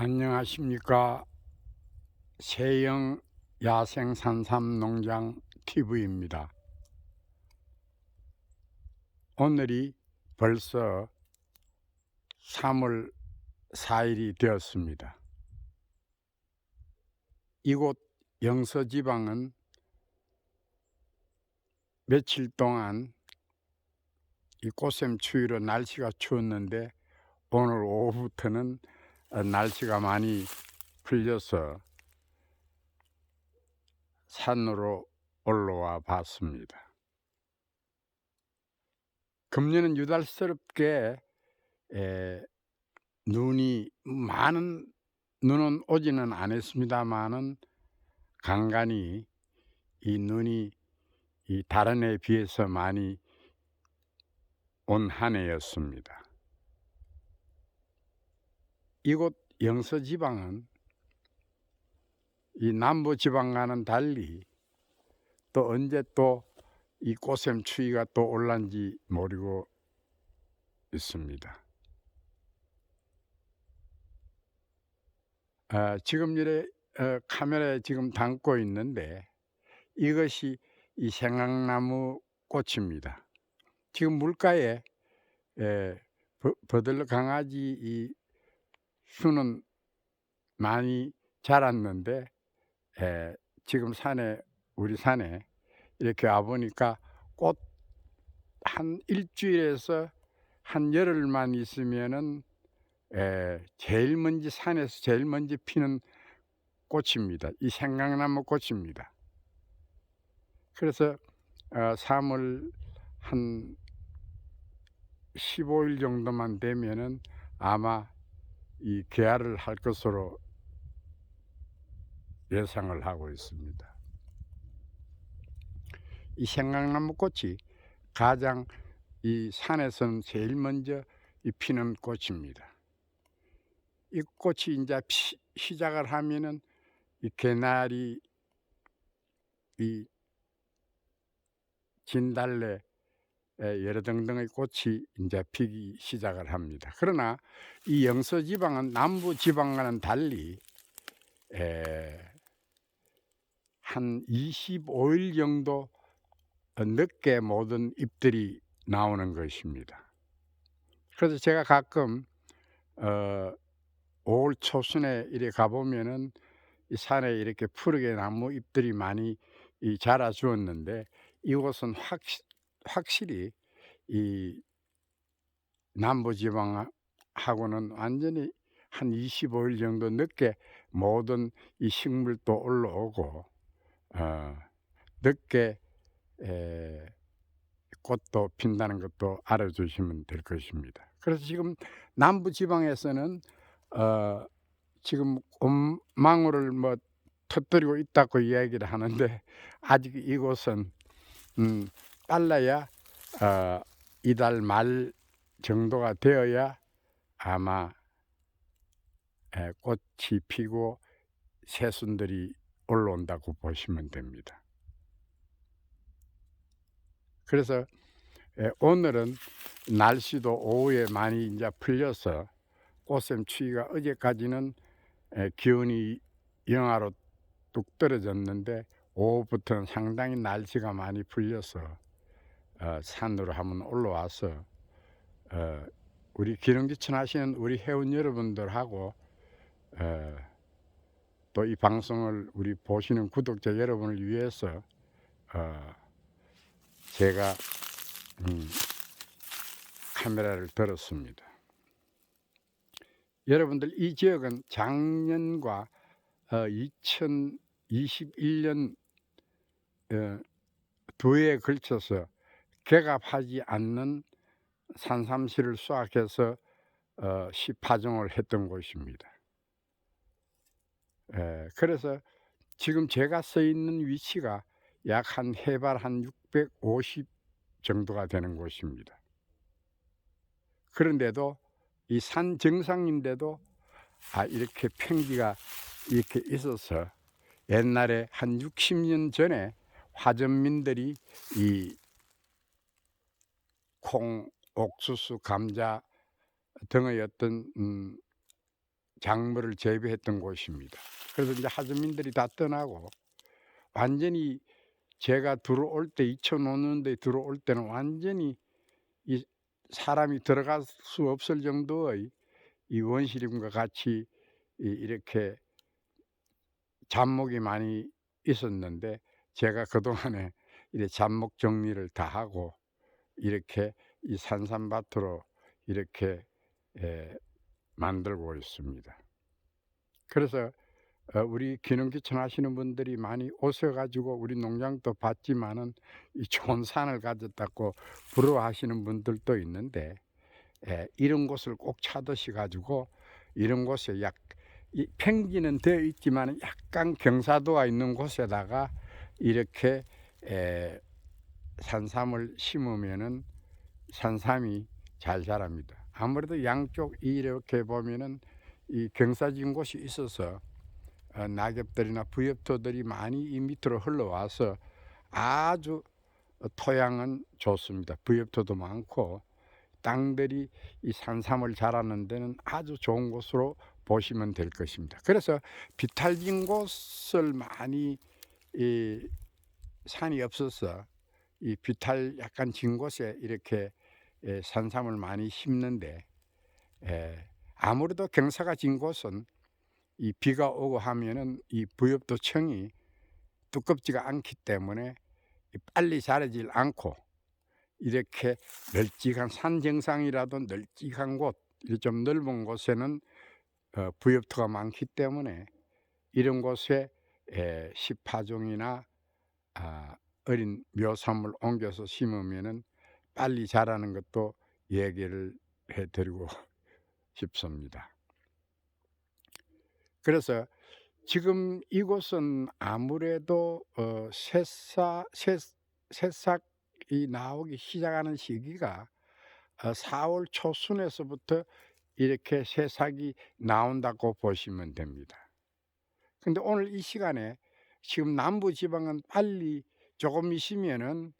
안녕하십니까. 세영 야생산삼농장 TV입니다. 오늘이 벌써 3월 4일이 되었습니다. 이곳 영서지방은 며칠 동안 이 꽃샘 추위로 날씨가 추웠는데 오늘 오후부터는 날씨가 많이 풀려서 산으로 올라와 봤습니다. 금년은 유달스럽게 눈이 많은 눈은 오지는 않았습니다마는 간간히 이 눈이 이 다른 해에 비해서 많이 온 한 해였습니다. 이곳 영서지방은 이 남부지방과는 달리 또 언제 또 이 꽃샘 추위가 또 올란지 모르고 있습니다. 지금 이래 카메라에 지금 담고 있는데 이것이 이 생강나무 꽃입니다. 지금 물가에 버들러 강아지 이 수는 많이 자랐는데 지금 우리 산에 이렇게 와 보니까 꽃 한 일주일에서 한 열흘만 있으면은 제일 먼저 산에서 제일 먼저 피는 꽃입니다. 이 생강나무 꽃입니다. 그래서 3월 한 15일 정도만 되면은 아마 이 개화를 할 것으로 예상을 하고 있습니다. 이 생강나무 꽃이 가장 이 산에서는 제일 먼저 이 피는 꽃입니다. 이 꽃이 이제 시작을 하면은 이 개나리, 이 진달래, 여러 등등의 꽃이 이제 피기 시작을 합니다. 그러나 이 영서지방은 남부지방과는 달리 한 25일 정도 늦게 모든 잎들이 나오는 것입니다. 그래서 제가 가끔 5월 초순에 이렇게 가보면은 이 산에 이렇게 푸르게 나무 잎들이 많이 자라 주었는데 이곳은 확실히 이 남부지방하고는 완전히 한 25일 정도 늦게 모든 이 식물도 올라오고 늦게 꽃도 핀다는 것도 알아주시면 될 것입니다. 그래서 지금 남부지방에서는 지금 꽃망울을 뭐 터뜨리고 있다고 이야기를 하는데 아직 이곳은 빨라야 이달 말 정도가 되어야 아마 꽃이 피고 새순들이 올라온다고 보시면 됩니다. 그래서 오늘은 날씨도 오후에 많이 이제 풀려서 꽃샘 추위가 어제까지는 기온이 영하로 뚝 떨어졌는데 오후부터는 상당히 날씨가 많이 풀려서 산으로 한번 올라와서 우리 기릉지천 하시는 우리 회원 여러분들하고 또 이 방송을 우리 보시는 구독자 여러분을 위해서 제가 카메라를 들었습니다. 여러분들 이 지역은 작년과 2021년 두 해에 걸쳐서 개갑하지 않는 산삼씨를 수확해서 시파종을 했던 곳입니다. 그래서 지금 제가 서 있는 위치가 약 한 해발 한 650 정도가 되는 곳입니다. 그런데도 이 산 정상인데도 이렇게 평지가 이렇게 있어서 옛날에 한 60년 전에 화전민들이 이 콩, 옥수수, 감자 등의 어떤 작물을 재배했던 곳입니다. 그래서 이제 하주민들이 다 떠나고 완전히 제가 들어올 때 2005년도에 들어올 때는 완전히 이 사람이 들어갈 수 없을 정도의 이 원시림과 같이 이렇게 잡목이 많이 있었는데 제가 그동안에 이렇게 잡목 정리를 다 하고 이렇게 이 산삼밭으로 이렇게 에, 만들고 있습니다. 그래서 우리 기능귀천 하시는 분들이 많이 오셔 가지고 우리 농장도 봤지만은 이 좋은 산을 가졌다고 부러워하시는 분들도 있는데 이런 곳을 꼭 찾으셔 가지고 이런 곳에 이 평지는 되어 있지만은 약간 경사도가 있는 곳에다가 이렇게 에 산삼을 심으면은 산삼이 잘 자랍니다. 아무래도 양쪽 이렇게 보면은 이 경사진 곳이 있어서 낙엽들이나 부엽토들이 많이 이 밑으로 흘러와서 아주 토양은 좋습니다. 부엽토도 많고 땅들이 이 산삼을 자라는 데는 아주 좋은 곳으로 보시면 될 것입니다. 그래서 비탈진 곳을 많이 이 산이 없어서 이 비탈 약간 진 곳에 이렇게 산삼을 많이 심는데 아무래도 경사가 진 곳은 이 비가 오고 하면은 이 부엽도청이 두껍지가 않기 때문에 빨리 자라질 않고 이렇게 널찍한 산 정상이라도 널찍한 곳, 좀 넓은 곳에는 부엽토가 많기 때문에 이런 곳에 시파종이나 어린 묘삼을 옮겨서 심으면은 빨리 자라는 것도 얘기를 해 드리고 싶습니다. 그래서 지금 이곳은 아무래도 새싹이 나오기 시작하는 시기가 4월 초순에서부터 이렇게 새싹이 나온다고 보시면 됩니다. 근데 오늘 이 시간에 지금 남부 지방은 빨리 조금 있으면은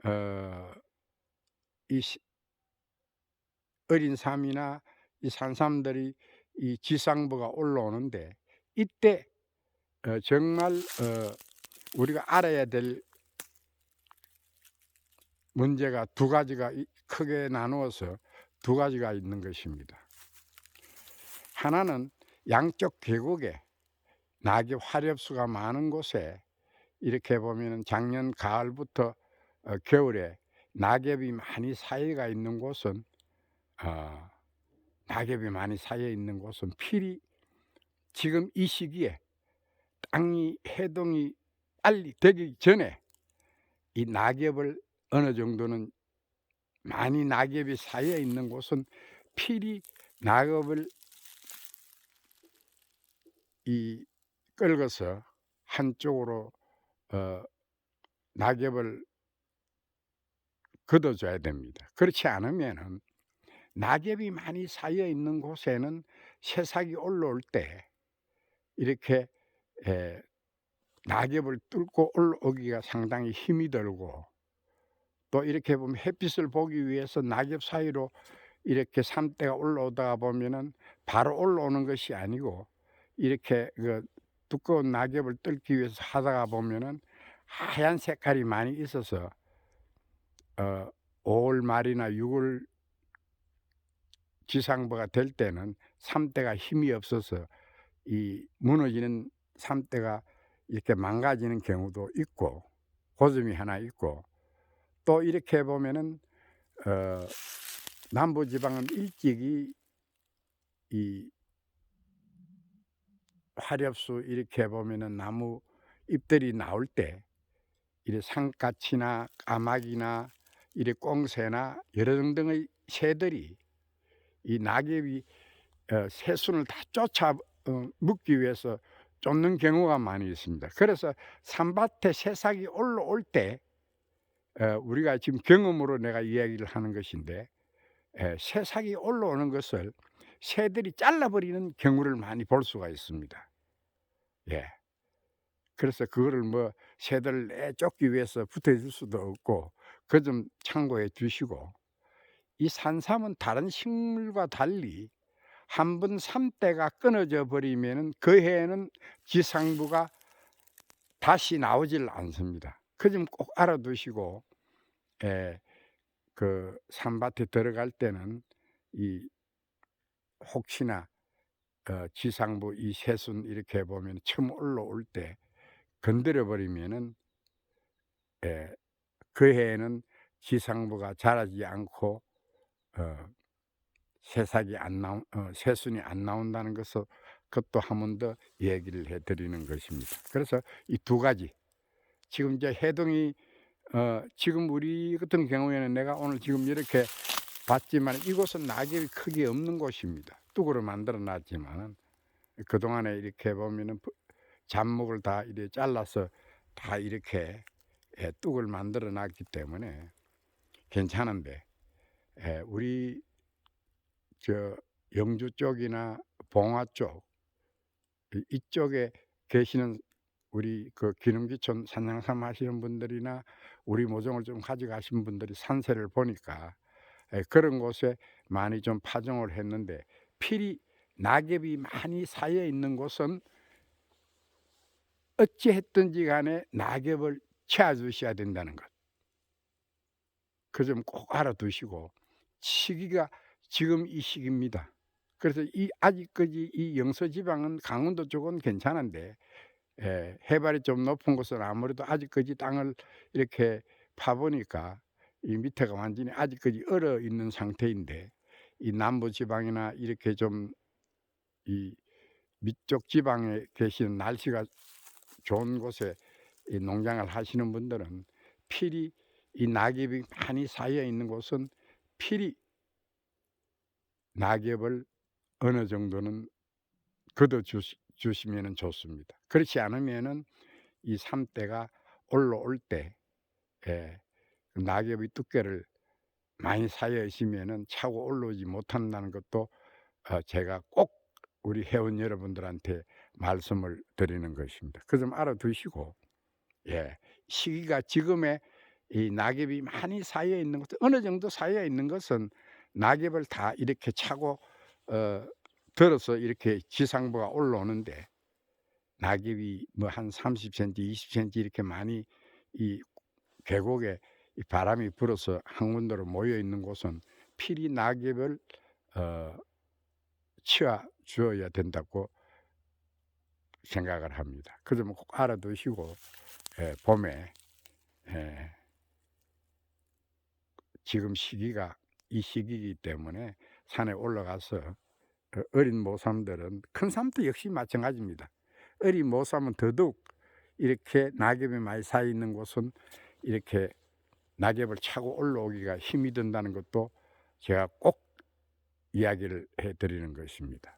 어 이 어린 삼이나 이 산삼들이 이 지상부가 올라오는데 이때 정말 우리가 알아야 될 문제가 두 가지가 크게 나누어서 두 가지가 있는 것입니다. 하나는 양쪽 계곡에 낙엽 화렵수가 많은 곳에 이렇게 보면은 작년 가을부터 겨울에 낙엽이 많이 쌓여가 있는 곳은 어 낙엽이 많이 쌓여 있는 곳은 필히 지금 이 시기에 땅이 해동이 빨리 되기 전에 이 낙엽을 어느 정도는 많이 낙엽이 쌓여 있는 곳은 필히 낙엽을 이 긁어서 한쪽으로 어 낙엽을 걷어 줘야 됩니다. 그렇지 않으면은 낙엽이 많이 쌓여 있는 곳에는 새싹이 올라올 때 이렇게 에 낙엽을 뚫고 올라오기가 상당히 힘이 들고 또 이렇게 보면 햇빛을 보기 위해서 낙엽 사이로 이렇게 삼대가 올라오다가 보면은 바로 올라오는 것이 아니고 이렇게 그 두꺼운 낙엽을 뚫기 위해서 하다가 보면은 하얀 색깔이 많이 있어서 5월 말이나 6월 지상부가 될 때는 삼대가 힘이 없어서 이 무너지는 삼대가 이렇게 망가지는 경우도 있고 그 점이 하나 있고 또 이렇게 보면은 어 남부 지방은 일찍이 이 화렵수 이렇게 보면은 나무 잎들이 나올 때 이래 상까치나 까마귀나 이래 꽁새나 여러 등등의 새들이 이 낙엽이 새순을 다 쫓아 먹기 위해서 쫓는 경우가 많이 있습니다. 그래서 산밭에 새싹이 올라올 때 우리가 지금 경험으로 내가 이야기를 하는 것인데 새싹이 올라오는 것을 새들이 잘라버리는 경우를 많이 볼 수가 있습니다. 예. 그래서 그거를 뭐 새들을 내쫓기 위해서 붙어 있을 수도 없고 그 점 참고해 주시고 이 산삼은 다른 식물과 달리 한 번 삼대가 끊어져 버리면은 그 해에는 지상부가 다시 나오질 않습니다. 그 점 꼭 알아두시고, 예, 그 산밭에 들어갈 때는 이 혹시나 지상부 이 새순 이렇게 보면 처음 올라올 때 건드려 버리면은, 예, 그 해에는 지상부가 자라지 않고 어 새싹이 안 나온 새순이 안 나온다는 것을, 그것도 한 번 더 얘기를 해 드리는 것입니다. 그래서 이 두 가지 지금 이제 해동이, 지금 우리 같은 경우에는 내가 오늘 지금 이렇게 봤지만 이곳은 낙엽이 크게 없는 곳입니다. 뚝으로 만들어 놨지만은 그동안에 이렇게 보면은 잡목을 다 이렇게 잘라서 다 이렇게, 예, 뚝을 만들어 놨기 때문에 괜찮은데, 예, 우리 저 영주 쪽이나 봉화 쪽 이쪽에 계시는 우리 그 기능귀촌 산양삼 하시는 분들이나 우리 모종을 좀 가져가신 분들이 산세를 보니까, 예, 그런 곳에 많이 좀 파종을 했는데 필히 낙엽이 많이 쌓여 있는 곳은 어찌 했든지 간에 낙엽을 채워 주셔야 된다는 것. 그 점 꼭 알아두시고, 시기가 지금 이 시기입니다. 그래서 이 아직까지 이 영서 지방은 강원도 쪽은 괜찮은데, 예, 해발이 좀 높은 곳은 아무래도 아직까지 땅을 이렇게 파 보니까 이 밑에가 완전히 아직까지 얼어 있는 상태인데, 이 남부 지방이나 이렇게 좀 이 밑쪽 지방에 계시는 날씨가 좋은 곳에 이 농장을 하시는 분들은 필히 이 낙엽이 많이 쌓여 있는 곳은 필히 낙엽을 어느 정도는 걷어 주시면은 좋습니다. 그렇지 않으면은 이 삼대가 올라올 때, 예, 낙엽의 두께를 많이 쌓여 있으면은 차고 올라오지 못한다는 것도 제가 꼭 우리 회원 여러분들한테 말씀을 드리는 것입니다. 그 점 알아두시고, 예, 시기가 지금의 이 낙엽이 많이 쌓여 있는 것도, 어느 정도 쌓여 있는 것은 낙엽을 다 이렇게 차고 어 들어서 이렇게 지상부가 올라오는데, 낙엽이 뭐 한 30cm 20cm 이렇게 많이 이 계곡에 이 바람이 불어서 한 군데로 모여 있는 곳은 필히 낙엽을 어 치워 주어야 된다고 생각을 합니다. 그 점은 꼭 알아두시고, 예, 봄에, 예, 지금 시기가 이 시기이기 때문에 산에 올라가서 어린 모삼들은, 큰 삼도 역시 마찬가지입니다. 어린 모삼은 더더욱 이렇게 낙엽이 많이 쌓여 있는 곳은 이렇게 낙엽을 차고 올라오기가 힘이 든다는 것도 제가 꼭 이야기를 해 드리는 것입니다.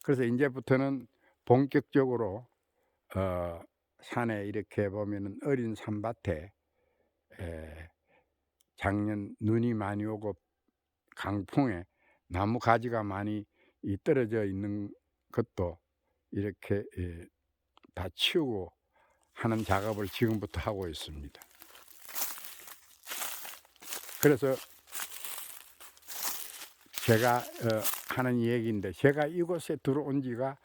그래서 이제부터는 본격적으로 산에 이렇게 보면은 어린 산밭에, 작년 눈이 많이 오고 강풍에 나무 가지가 많이 떨어져 있는 것도 이렇게, 다 치우고 하는 작업을 지금부터 하고 있습니다. 그래서 제가 하는 얘기인데, 제가 이곳에 들어온 지가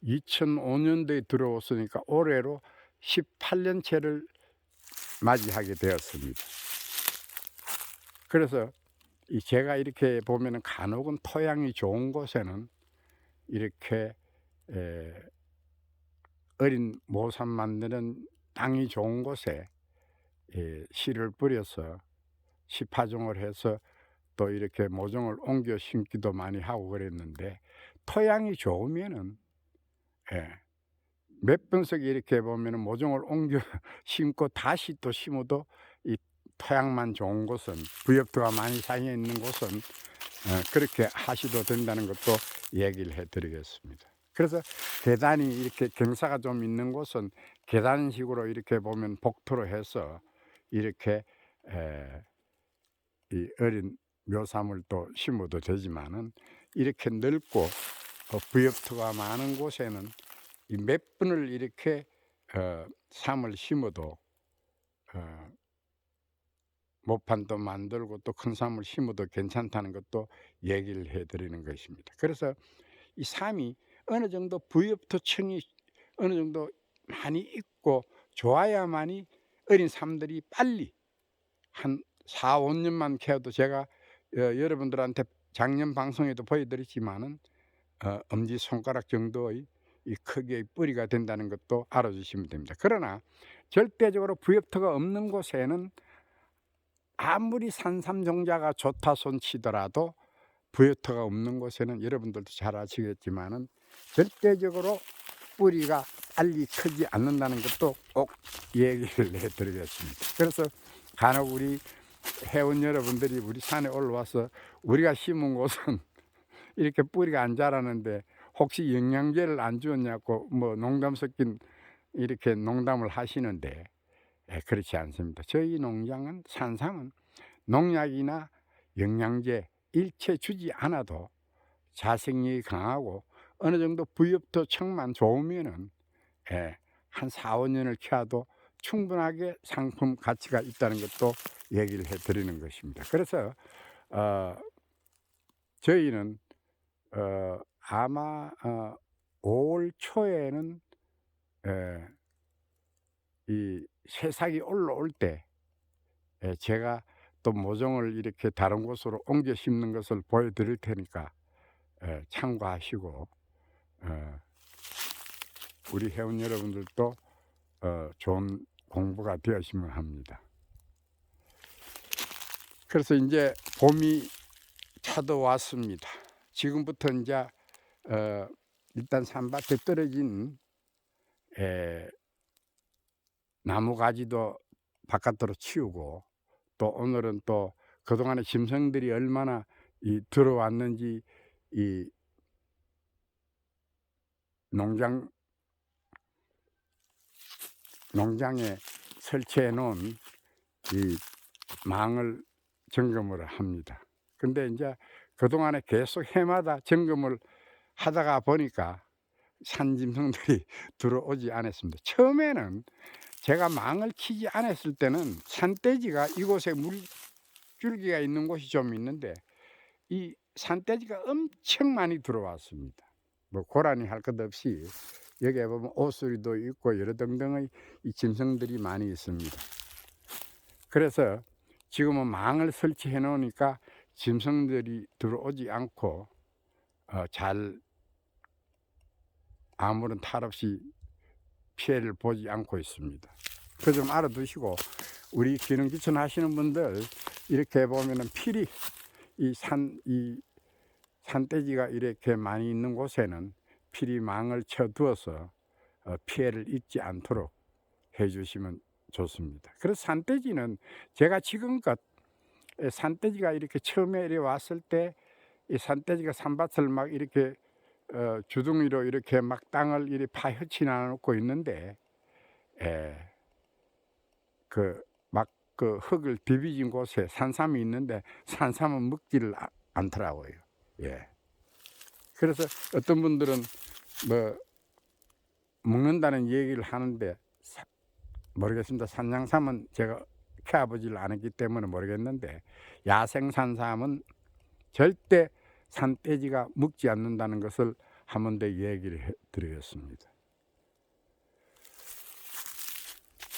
2005년도에 들어왔으니까 올해로 18년째를 맞이하게 되었습니다. 그래서 제가 이렇게 보면은 간혹은 토양이 좋은 곳에는 이렇게 어린 모삼 만드는 땅이 좋은 곳에 씨를 뿌려서 씨파종을 해서 또 이렇게 모종을 옮겨 심기도 많이 하고 그랬는데, 토양이 좋으면은, 예, 몇 번씩 이렇게 보면은 모종을 옮겨 심고 다시 또 심어도 이 토양만 좋은 곳은, 부엽토가 많이 쌓여 있는 곳은 그렇게 하셔도 된다는 것도 얘기를 해 드리겠습니다. 그래서 계단이 이렇게 경사가 좀 있는 곳은 계단식으로 이렇게 보면 복토로 해서 이렇게 이 어린 묘삼을 또 심어도 되지만은, 이렇게 넓고 부엽토가 많은 곳에는 이 몇 분을 이렇게 삼을 심어도 모판도 만들고 또 큰 삶을 심어도 괜찮다는 것도 얘기를 해 드리는 것입니다. 그래서 이 삶이 어느 정도 부엽토층이 어느 정도 많이 있고 좋아야만이 어린 삶들이 빨리 한 4-5 년만 캐도 제가 여러분들한테 작년 방송에도 보여 드렸지만은 엄지손가락 정도의 이 크기의 뿌리가 된다는 것도 알아주시면 됩니다. 그러나 절대적으로 부엽토가 없는 곳에는 아무리 산삼종자가 좋다 손치더라도 부엽토가 없는 곳에는 여러분들도 잘 아시겠지만은 절대적으로 뿌리가 빨리 크지 않는다는 것도 꼭 얘기를 해 드리겠습니다. 그래서 간혹 우리 회원 여러분들이 우리 산에 올라와서 우리가 심은 곳은 이렇게 뿌리가 안 자라는데 혹시 영양제를 안 주었냐고 뭐 농담 섞인 이렇게 농담을 하시는데 그렇지 않습니다. 저희 농장은 산삼은 농약이나 영양제 일체 주지 않아도 자생력이 강하고 어느 정도 부엽토층만 좋으면은 한 4-5 년을 키워도 충분하게 상품 가치가 있다는 것도 얘기를 해 드리는 것입니다. 그래서 저희는 아마 5 월 초에는 이 새싹이 올라올 때 제가 또 모종을 이렇게 다른 곳으로 옮겨 심는 것을 보여 드릴 테니까 참고하시고 우리 회원 여러분들도 좋은 공부가 되었으면 합니다. 그래서 이제 봄이 찾아왔습니다. 지금부터 이제 일단 산밭에 떨어진 나무 가지도 바깥으로 치우고 또 오늘은 또 그동안에 짐승들이 얼마나 들어왔는지 이 농장에 설치해 놓은 이 망을 점검을 합니다. 근데 이제 그동안에 계속 해마다 점검을 하다가 보니까 산짐승들이 들어오지 않았습니다. 처음에는 제가 망을 치지 않았을 때는 산돼지가 이곳에 물줄기가 있는 곳이 좀 있는데 이 산돼지가 엄청 많이 들어왔습니다. 뭐 고라니 할 것 없이 여기에 보면 오수리도 있고 여러 등등의 이 짐승들이 많이 있습니다. 그래서 지금은 망을 설치해 놓으니까 짐승들이 들어오지 않고 잘 아무런 탈 없이 피해를 보지 않고 있습니다. 그 좀 알아두시고 우리 기능기천 하시는 분들 이렇게 보면은 필히 이 산돼지가 이렇게 많이 있는 곳에는 필히 망을 쳐두어서 피해를 입지 않도록 해주시면 좋습니다. 그래서 산돼지는 제가 지금껏 산돼지가 이렇게 처음에 이렇게 왔을 때 이 산돼지가 산밭을 막 이렇게 주둥이로 이렇게 막 땅을 이렇게 파헤치 나놓고 있는데 그 흙을 디비진 곳에 산삼이 있는데 산삼은 먹지를 않더라고요. 그래서 어떤 분들은 뭐 먹는다는 얘기를 하는데 모르겠습니다. 산양삼은 제가 캐보지를 않았기 때문에 모르겠는데 야생 산삼은 절대 산돼지가 먹지 않는다는 것을 한 번 더 얘기를 해 드리겠습니다.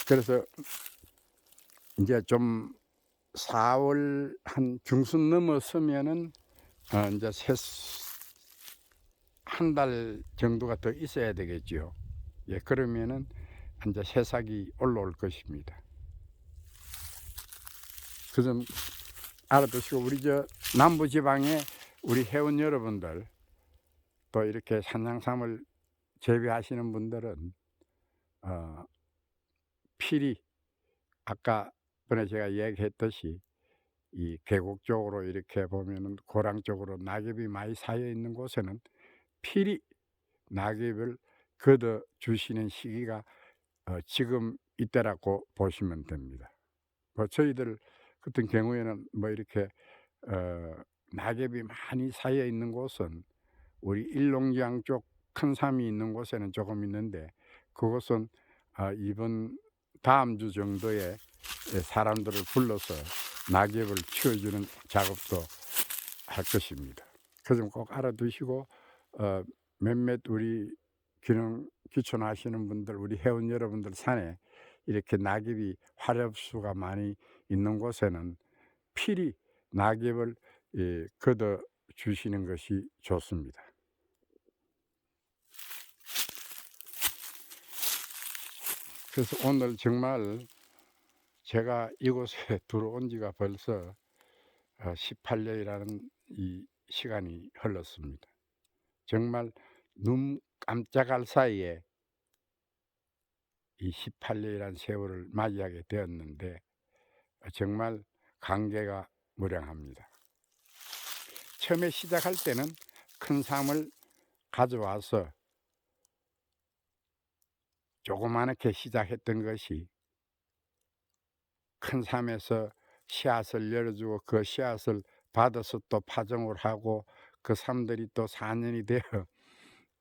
그래서 이제 좀 4월 한 중순 넘어서면은 이제 한 달 정도가 더 있어야 되겠죠. 그러면은 이제 새싹이 올라올 것입니다. 그 점 알아두시고 우리 저 남부 지방에 우리 회원 여러분들 또 이렇게 산양삼을 재배하시는 분들은 필히 아까 전에 제가 얘기했듯이 이 계곡 쪽으로 이렇게 보면은 고랑 쪽으로 낙엽이 많이 쌓여 있는 곳에는 필히 낙엽을 걷어 주시는 시기가 지금 이때라고 보시면 됩니다. 뭐 저희들 같은 경우에는 뭐 이렇게 낙엽이 많이 쌓여 있는 곳은 우리 일농장 쪽 큰 산이 있는 곳에는 조금 있는데 그곳은 이번 다음 주 정도에 사람들을 불러서 낙엽을 치워주는 작업도 할 것입니다. 그 점 꼭 알아두시고 몇몇 우리 귀촌하시는 분들, 우리 회원 여러분들 산에 이렇게 낙엽이 화렵수가 많이 있는 곳에는 필히 낙엽을 걷어 주시는 것이 좋습니다. 그래서 오늘 정말 제가 이곳에 들어온 지가 벌써 18년이라는 이 시간이 흘렀습니다. 정말 눈 깜짝할 사이에 이 18년이라는 세월을 맞이하게 되었는데 정말 감개가 무량합니다. 처음에 시작할 때는 큰 삶을 가져와서 조그맣게 시작했던 것이 큰 삶에서 씨앗을 열어주고 그 씨앗을 받아서 또 파종을 하고 그 삶들이 또 4년이 되어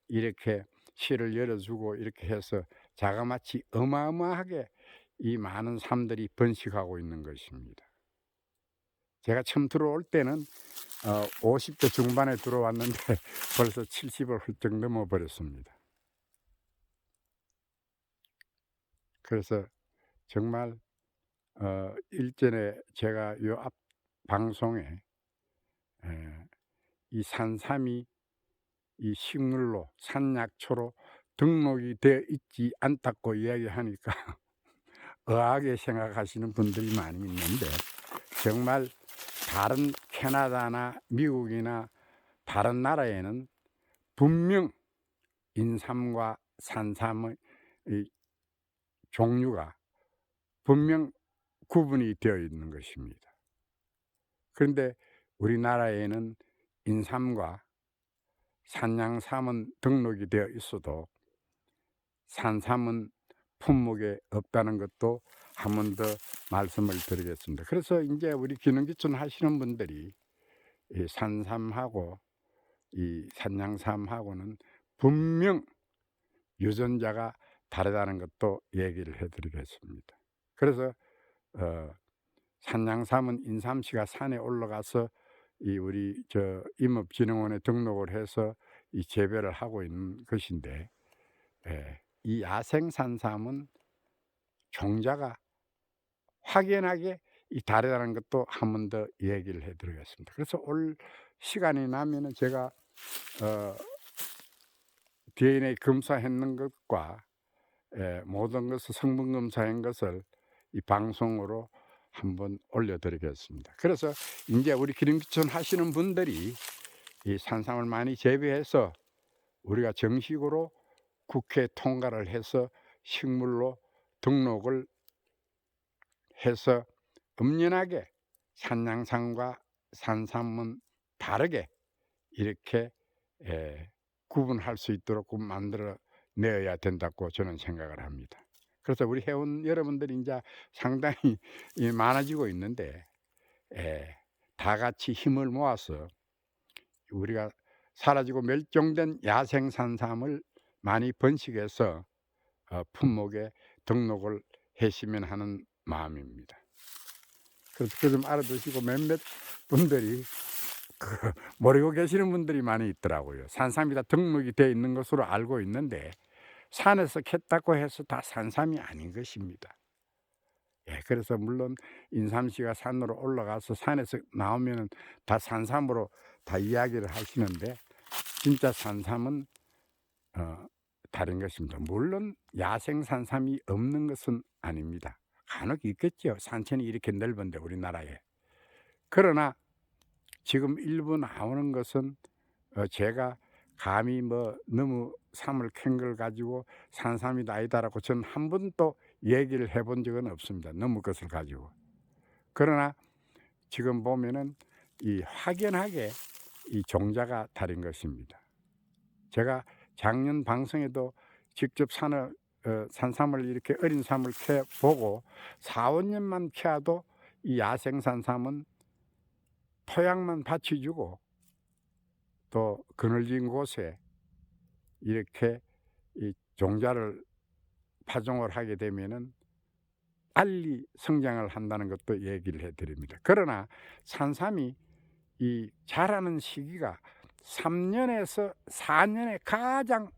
이렇게 씨를 열어주고 이렇게 해서 자그마치 어마어마하게 이 많은 삶들이 번식하고 있는 것입니다. 제가 처음 들어올 때는 50대 중반에 들어왔는데 벌써 70을 훌쩍 넘어버렸습니다. 그래서 정말 일전에 제가 요 앞 방송에 이 산삼이 이 식물로 산약초로 등록이 되어 있지 않다고 이야기하니까 의아하게 생각하시는 분들이 많이 있는데 정말 다른 캐나다나 미국이나 다른 나라에는 분명 인삼과 산삼의 이 종류가 분명 구분이 되어 있는 것입니다. 그런데 우리나라에는 인삼과 산양삼은 등록이 되어 있어도 산삼은 품목에 없다는 것도 한 번 더 말씀을 드리겠습니다. 그래서 이제 우리 기능기촌 하시는 분들이 이 산삼하고 이 산양삼하고는 분명 유전자가 다르다는 것도 얘기를 해 드리겠습니다. 그래서 산양삼은 인삼씨가 산에 올라가서 이 우리 임업진흥원에 등록을 해서 이 재배를 하고 있는 것인데 이 야생산삼은 종자가 확연하게 이 다르다는 것도 한 번 더 얘기를 해 드리겠습니다. 그래서 올 시간이 나면은 제가 DNA 검사했는 것과 모든 것을 성분 검사한 것을 이 방송으로 한번 올려 드리겠습니다. 그래서 인제 우리 기름기촌 하시는 분들이 이 산삼을 많이 재배해서 우리가 정식으로 국회 통과를 해서 식물로 등록을 해서 엄연하게 산양삼과 산삼은 다르게 이렇게 구분할 수 있도록 만들어 내어야 된다고 저는 생각을 합니다. 그래서 우리 회원 여러분들이 인제 상당히 많아지고 있는데 다 같이 힘을 모아서 우리가 사라지고 멸종된 야생산삼을 많이 번식해서 품목에 등록을 했으면 하는 마음입니다. 그래서 그 좀 알아두시고 몇몇 분들이 모르고 계시는 분들이 많이 있더라고요. 산삼이 다 등록이 되어 있는 것으로 알고 있는데 산에서 캤다고 해서 다 산삼이 아닌 것입니다. 그래서 물론 인삼씨가 산으로 올라가서 산에서 나오면은 다 산삼으로 다 이야기를 하시는데 진짜 산삼은 다른 것입니다. 물론 야생 산삼이 없는 것은 아닙니다. 간혹 있겠죠. 산천이 이렇게 넓은데 우리나라에. 그러나 지금 일부 나오는 것은 제가 감히 너무 삼을 캔 걸 가지고 산삼이다 아니다라고 저는 한 번도 얘기를 해본 적은 없습니다. 너무 것을 가지고. 그러나 지금 보면은 이 확연하게 이 종자가 다른 것입니다. 제가 작년 방송에도 직접 산삼을 이렇게 어린 삼을 캐 보고 4~5년만 캐도 이 야생 산삼은 토양만 받쳐주고 또 그늘진 곳에 이렇게 이 종자를 파종을 하게 되면은 빨리 성장을 한다는 것도 얘기를 해 드립니다. 그러나 산삼이 이 자라는 시기가 3 년에서 4 년에 가장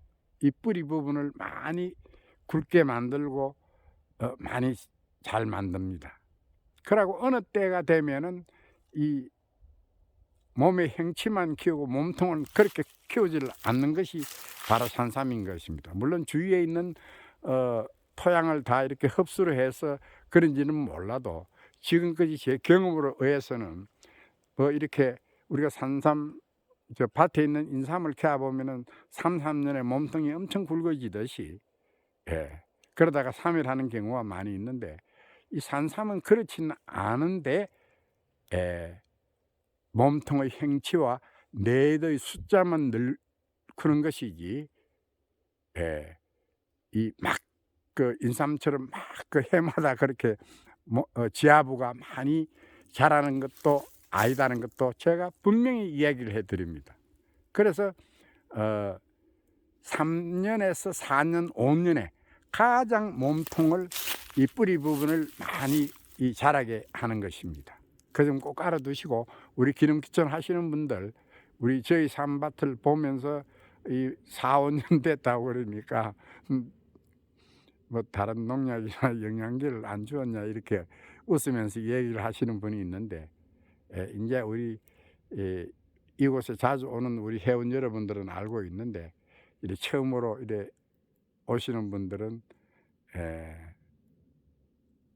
이 뿌리 부분을 많이 굵게 만들고 많이 잘 만듭니다. 그러고 어느 때가 되면은 이 몸의 행치만 키우고 몸통은 그렇게 키우질 않는 것이 바로 산삼인 것입니다. 물론 주위에 있는 토양을 다 이렇게 흡수를 해서 그런지는 몰라도 지금까지 제 경험으로 의해서는 이렇게 우리가 산삼 저 밭에 있는 인삼을 캐 보면은 3-4 년에 몸통이 엄청 굵어지듯이, 예, 그러다가 3 일 하는 경우가 많이 있는데 이 산삼은 그렇지는 않은데, 예, 몸통의 형치와 내의 숫자만 늘 크는 것이지, 예, 이 막 그 인삼처럼 막 그 해마다 그렇게 지하부가 많이 자라는 것도 아니다는 것도 제가 분명히 이야기를 해 드립니다. 그래서 어 3 년에서 4 년, 5 년에 가장 몸통을 이 뿌리 부분을 많이 이 자라게 하는 것입니다. 그 점 꼭 알아두시고, 우리 기름기촌 하시는 분들, 우리 저희 삼밭을 보면서 이 4-5년 됐다고 그러니까 뭐 다른 농약이나 영양제를 안 주었냐 이렇게 웃으면서 얘기를 하시는 분이 있는데, 인제 우리 이곳에 자주 오는 우리 회원 여러분들은 알고 있는데, 이래 처음으로 이래 오시는 분들은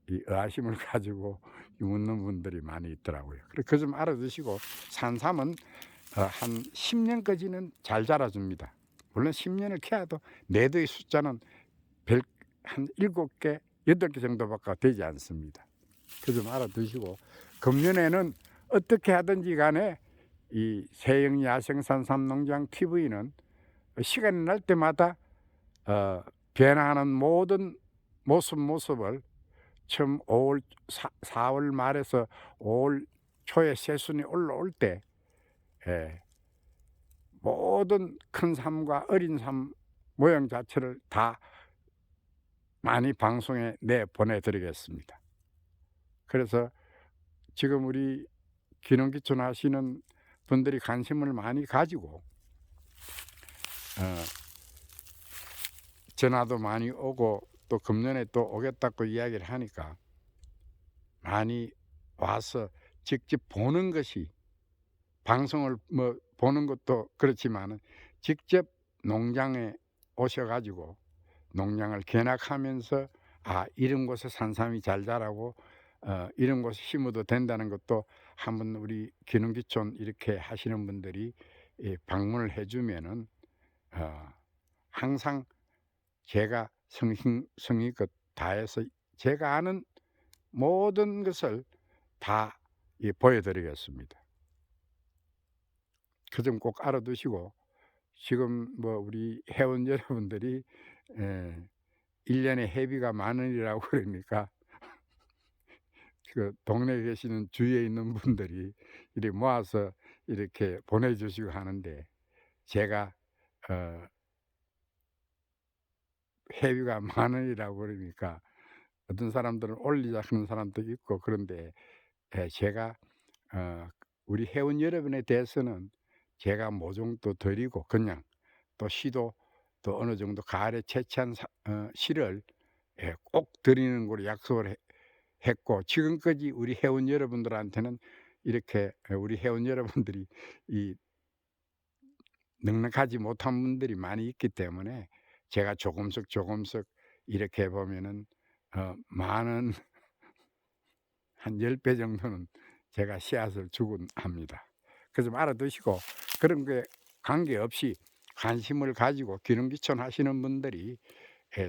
이 의아심을 가지고 묻는 분들이 많이 있더라고요. 그래 그 좀 알아두시고, 산삼은 한 10 년까지는 잘 자라줍니다. 물론 10 년을 캐야도 내도의 숫자는 별 한 7개, 8개 정도밖에 되지 않습니다. 그 좀 알아두시고, 금년에는 어떻게 하든지 간에 이 세영 야생 산삼 농장 TV는 시간이 날 때마다 변화하는 모든 모습을 처음 5월 4월 말에서 5월 초에 새순이 올라올 때, 예, 모든 큰 삶과 어린 삶 모양 자체를 다 많이 방송에 내 보내드리겠습니다. 그래서 지금 우리 기농기촌 하시는 분들이 관심을 많이 가지고 어 전화도 많이 오고 또 금년에 또 오겠다고 이야기를 하니까 많이 와서 직접 보는 것이, 방송을 뭐 보는 것도 그렇지만은 직접 농장에 오셔 가지고 농장을 견학하면서 이런 곳에 산삼이 잘 자라고 이런 곳에 심어도 된다는 것도 한번 우리 기농기촌 이렇게 하시는 분들이 방문을 해 주면은 어 항상 제가 성의껏 다해서 제가 아는 모든 것을 다 보여 드리겠습니다. 그 점 꼭 알아두시고, 지금 뭐 우리 회원 여러분들이 에 1 년에 회비가 10,000원이라고 그러니까 그 동네에 계시는 주위에 있는 분들이 이렇게 모아서 이렇게 보내 주시고 하는데, 제가 어 회비가 10,000원이라고 그러니까 어떤 사람들은 올리자 하는 사람도 있고 그런데, 제가 어 우리 회원 여러분에 대해서는 제가 모종도 드리고 그냥 또 시도 또 어느 정도 가을에 채취한 시를 꼭 드리는 걸로 약속을 했고, 지금까지 우리 회원 여러분들한테는 이렇게 우리 회원 여러분들이 이 넉넉하지 못한 분들이 많이 있기 때문에 제가 조금씩 이렇게 해 보면은 많은 한 10배 정도는 제가 씨앗을 주곤 합니다. 그 좀 알아두시고, 그런 게 관계없이 관심을 가지고 기농기촌 하시는 분들이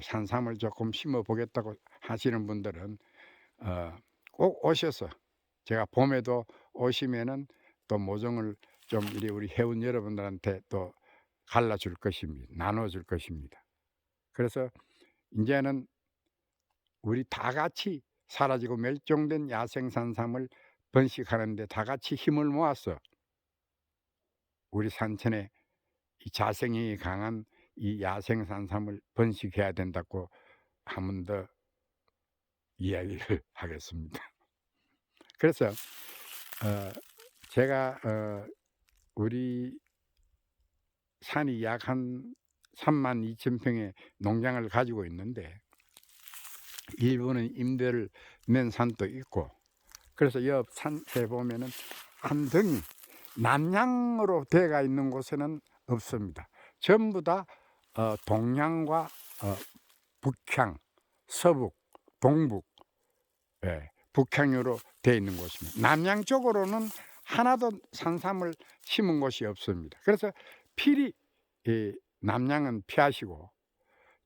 산삼을 조금 심어 보겠다고 하시는 분들은 어 꼭 오셔서, 제가 봄에도 오시면은 또 모종을 좀 이리 우리 회원 여러분들한테 또 갈라 줄 것입니다. 나눠 줄 것입니다. 그래서 인제는 우리 다 같이 사라지고 멸종된 야생 산삼을 번식하는 데 다 같이 힘을 모아서 우리 산천에 이 자생이 강한 이 야생 산삼을 번식해야 된다고 한 번 더 이야기를 하겠습니다. 그래서 제가 우리 산이 약 한 32,000 평의 농장을 가지고 있는데 일부는 임대를 낸 산도 있고, 그래서 옆 산에 보면은 한 등이 남향으로 되어 있는 곳에는 없습니다. 전부 다 동향과 북향, 서북, 동북, 예, 북향으로 되어 있는 곳입니다. 남향 쪽으로는 하나도 산삼을 심은 곳이 없습니다. 그래서 필히 남향은 피하시고,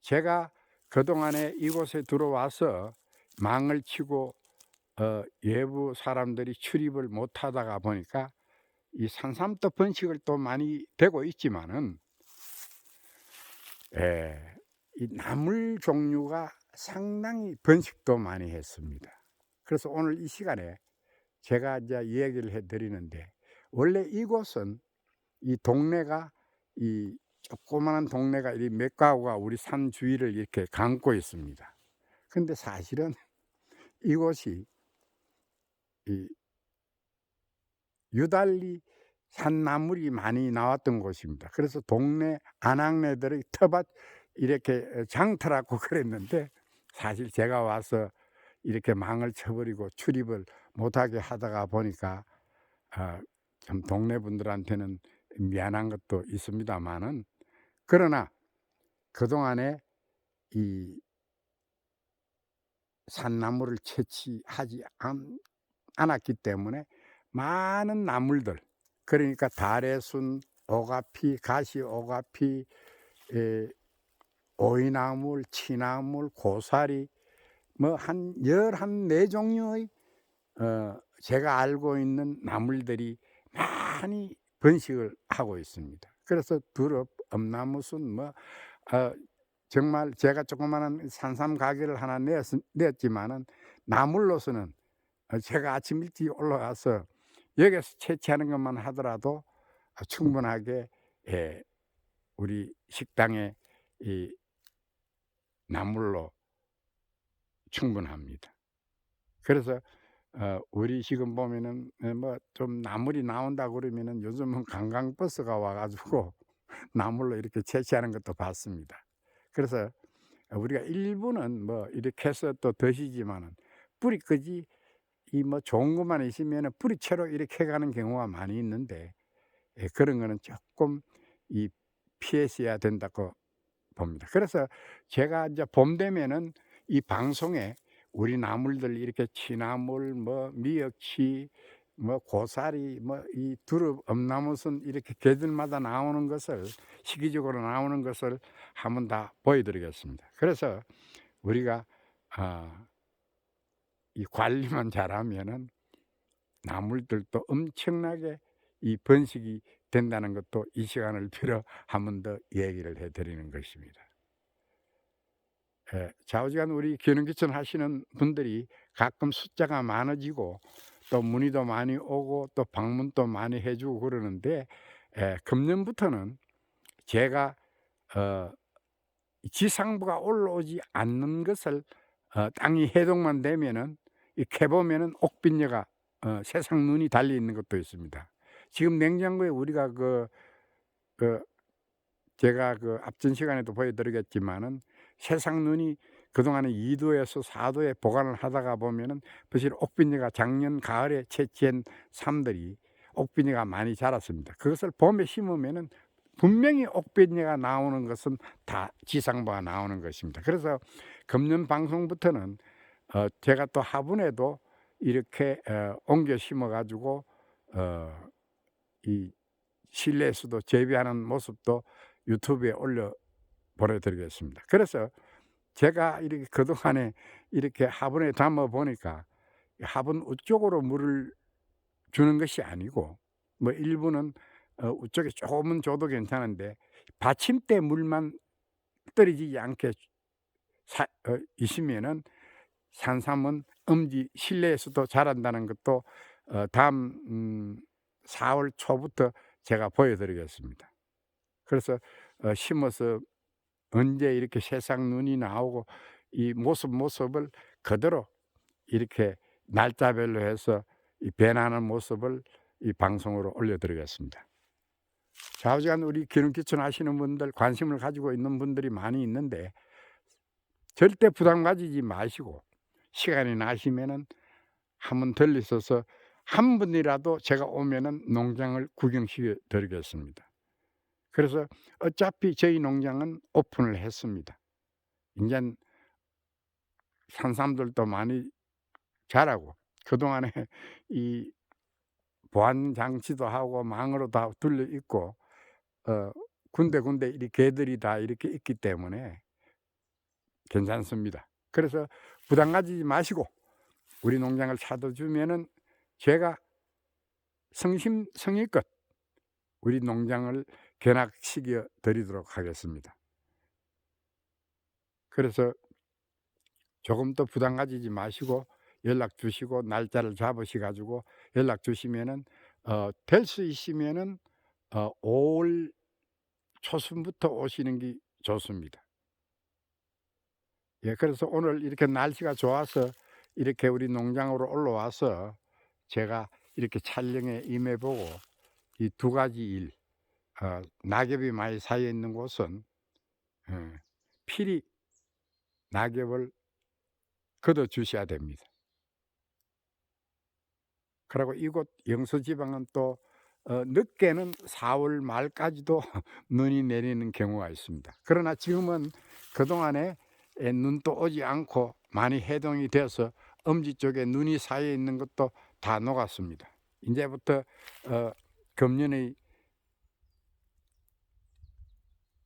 제가 그동안에 이곳에 들어와서 망을 치고 외부 사람들이 출입을 못하다가 보니까 이 산삼도 번식을 또 많이 되고 있지만은 이 나물 종류가 상당히 번식도 많이 했습니다. 그래서 오늘 이 시간에 제가 이제 이야기를 해 드리는데, 원래 이곳은 이 동네가 이 조그마한 동네가 이 몇 가구가 우리 산 주위를 이렇게 감고 있습니다. 근데 사실은 이곳이 이 유달리 산나물이 많이 나왔던 곳입니다. 그래서 동네 아낙네들의 터밭 이렇게 장터라고 그랬는데, 사실 제가 와서 이렇게 망을 쳐버리고 출입을 못하게 하다가 보니까 참 동네 분들한테는 미안한 것도 있습니다만은, 그러나 그동안에 이 산나물을 채취하지 않았기 때문에 많은 나물들, 그러니까 달래순, 오가피, 가시오가피, 오이나물, 취나물, 고사리, 뭐 한 14 종류의 제가 알고 있는 나물들이 많이 번식을 하고 있습니다. 그래서 두릅, 엄나무순, 뭐 정말 제가 조그마한 산삼 가게를 하나 냈지만은, 나물로서는 제가 아침 일찍 올라가서 여기서 채취하는 것만 하더라도 충분하게, 예, 우리 식당에 이 나물로 충분합니다. 그래서 우리 지금 보면은 뭐 좀 나물이 나온다 그러면은 요즘은 관광버스가 와 가지고 나물로 이렇게 채취하는 것도 봤습니다. 그래서 우리가 일부는 뭐 이렇게 해서 또 드시지만은, 뿌리까지 이 뭐 좋은 것만 있으면은 뿌리채로 이렇게 해 가는 경우가 많이 있는데, 그런 거는 조금 이 피하셔야 된다고 봅니다. 그래서 제가 이제 봄 되면은 이 방송에 우리 나물들 이렇게 취나물, 뭐 미역치, 뭐 고사리, 뭐 이 두릅, 엄나무순 이렇게 계절마다 나오는 것을, 시기적으로 나오는 것을 한번 다 보여 드리겠습니다. 그래서 우리가 이 관리만 잘하면은 나물들도 엄청나게 이 번식이 된다는 것도 이 시간을 빌어 한 번 더 얘기를 해 드리는 것입니다. 좌우지간 우리 기능귀천 하시는 분들이 가끔 숫자가 많아지고 또 문의도 많이 오고 또 방문도 많이 해 주고 그러는데, 금년부터는 제가 어 지상부가 올라오지 않는 것을, 땅이 해동만 되면은 이 캐보면은 옥빈녀가 세상 눈이 달려 있는 것도 있습니다. 지금 냉장고에 우리가 그 제가 앞전 시간에도 보여 드리겠지만은, 세상 눈이 그동안에 2 도에서 4 도에 보관을 하다가 보면은 사실 옥빈이가 작년 가을에 채취한 삶들이 옥빈이가 많이 자랐습니다. 그것을 봄에 심으면은 분명히 옥빈이가 나오는 것은 다 지상부가 나오는 것입니다. 그래서 금년 방송부터는 제가 또 화분에도 이렇게 옮겨 심어 가지고 이 실내에서도 재배하는 모습도 유튜브에 올려 보내 드리겠습니다. 그래서 제가 이렇게 그동안에 이렇게 화분에 담아 보니까 화분 우쪽으로 물을 주는 것이 아니고, 뭐 일부는 우쪽에 조금은 줘도 괜찮은데 받침대 물만 떨어지지 않게 있으면은 산삼은 엄지 실내에서도 자란다는 것도 다음 4월 초부터 제가 보여 드리겠습니다. 그래서 심어서 언제 이렇게 세상 눈이 나오고 이 모습을 그대로 이렇게 날짜별로 해서 이 변하는 모습을 이 방송으로 올려드리겠습니다. 좌우지간 우리 기름기촌 하시는 분들, 관심을 가지고 있는 분들이 많이 있는데 절대 부담 가지지 마시고 시간이 나시면은 한번 들리셔서 한 분이라도 제가 오면은 농장을 구경시켜 드리겠습니다. 그래서 어차피 저희 농장은 오픈을 했습니다. 인젠 산삼들도 많이 자라고 그동안에 이 보안 장치도 하고 망으로 다 둘러 있고 군데군데 이 개들이 다 이렇게 있기 때문에 괜찮습니다. 그래서 부담 가지지 마시고 우리 농장을 찾아주면은 제가 성심성의껏 우리 농장을 견학시켜 드리도록 하겠습니다. 그래서 조금 더 부담 가지지 마시고 연락 주시고 날짜를 잡으셔 가지고 연락 주시면은 될 수 있으면은 5월 초순부터 오시는 게 좋습니다. 예, 그래서 오늘 이렇게 날씨가 좋아서 이렇게 우리 농장으로 올라와서 제가 이렇게 촬영에 임해 보고 이 두 가지 일, 낙엽이 많이 쌓여 있는 곳은 예 필히 낙엽을 걷어 주셔야 됩니다. 그리고 이곳 영서지방은 또 늦게는 4월 말까지도 눈이 내리는 경우가 있습니다. 그러나 지금은 그동안에 눈도 오지 않고 많이 해동이 되어서 엄지 쪽에 눈이 쌓여 있는 것도 다 녹았습니다. 인제부터 금년의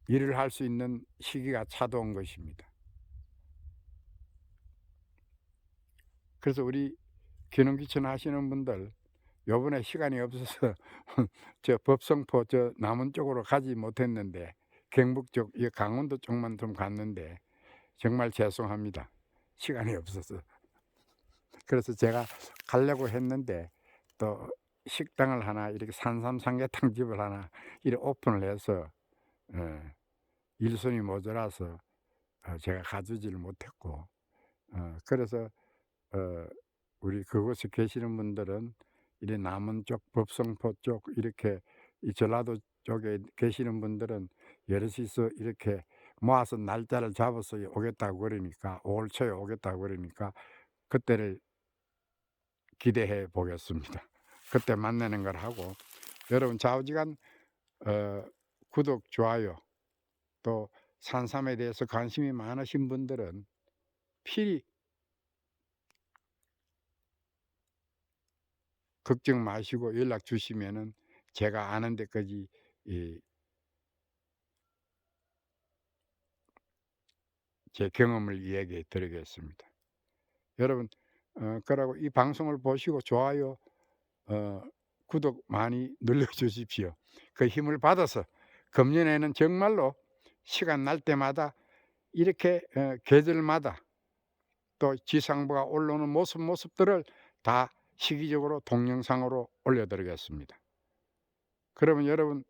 일을 할 수 있는 시기가 찾아온 것입니다. 그래서 우리 기농기촌 하시는 분들 요번에 시간이 없어서 저 법성포 저 남원 쪽으로 가지 못했는데 경북 쪽 이 강원도 쪽만 좀 갔는데 정말 죄송합니다. 시간이 없어서. 그래서 제가 가려고 했는데 또 식당을 하나 이렇게 산삼 삼계탕 집을 하나 이렇게 오픈을 해서 일손이 모자라서 제가 가주지를 못했고 그래서 어 우리 그곳에 계시는 분들은 이래 남원 쪽 법성포 쪽 이렇게 이 전라도 쪽에 계시는 분들은 여럿이서 이렇게 모아서 날짜를 잡아서 오겠다고 그러니까 5월 초에 오겠다고 그러니까 그때를 기대해 보겠습니다. 그때 만나는 걸 하고 여러분 좌우지간 구독, 좋아요 또 산삼에 대해서 관심이 많으신 분들은 필히 걱정 마시고 연락 주시면은 제가 아는 데까지 이 제 경험을 이야기해 드리겠습니다. 여러분 그러고 이 방송을 보시고 좋아요 어 구독 많이 눌러 주십시오. 그 힘을 받아서 금년에는 정말로 시간 날 때마다 이렇게 계절마다 또 지상부가 올라오는 모습들을 다 시기적으로 동영상으로 올려 드리겠습니다. 그러면 여러분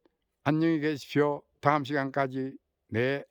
안녕히 계십시오. 다음 시간까지 네.